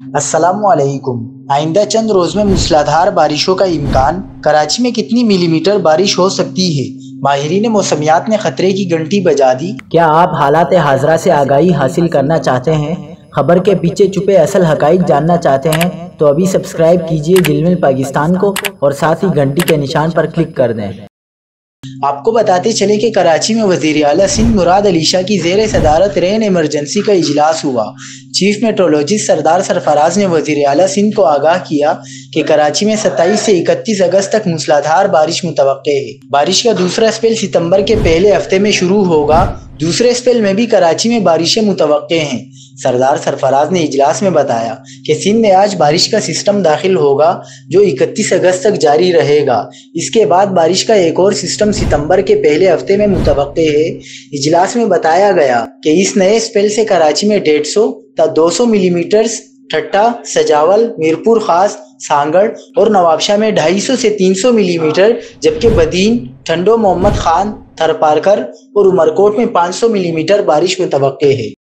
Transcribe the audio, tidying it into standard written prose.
السلام علیکم۔ آئندہ چند روز میں موسلادھار بارشوں کا امکان۔ کراچی میں کتنی ملی میٹر بارش ہو سکتی ہے؟ ماہرین موسمیات نے خطرے کی گھنٹی بجا دی۔ کیا آپ حالات حاضرہ سے آگاہی حاصل کرنا چاہتے ہیں؟ خبر کے پیچھے چھپے اصل حقائق جاننا چاہتے ہیں تو ابھی سبسکرائب کیجئے جلمل پاکستان کو اور ساتھ ہی گھنٹی کے نشان پر کلک کر دیں۔ آپ کو بتاتے چلے کہ کراچی میں وزیر اعلیٰ سندھ مراد علی شاہ کی زیر صدارت رین ایمرجنسی کا اجلاس ہوا۔ چیف میٹرولوجسٹ سردار سرفراز نے وزیر اعلیٰ سندھ کو آگاہ کیا کہ کراچی میں 27 سے 31 اگست تک موسلادھار بارش متوقع ہے۔ بارش کا دوسرا اسپیل ستمبر کے پہلے ہفتے میں شروع ہوگا۔ دوسرے اسپیل میں بھی کراچی میں بارشیں متوقع ہیں۔ سردار سرفراز نے اجلاس میں بتایا کہ سندھ میں آج بارش کا سسٹم داخل ہوگا جو 31 اگست تک جاری رہے گا۔ اس کے بعد بارش کا ایک اور سسٹم ستمبر کے پہلے ہفتے میں متوقع ہے۔ اجلاس میں بتایا گیا کہ اس نئے اسپیل سے کراچی میں 150 تا 200 ملی میٹر، ٹھٹہ، سجاول، میرپور خاص، سانگڑ اور نوابشاہ میں 250 سے 300 ملی میٹر، جبکہ بدین، ٹھنڈو، محمد خان، تھرپارکر اور عمرکوٹ میں 500 ملی میٹر بارش متوقع ہے۔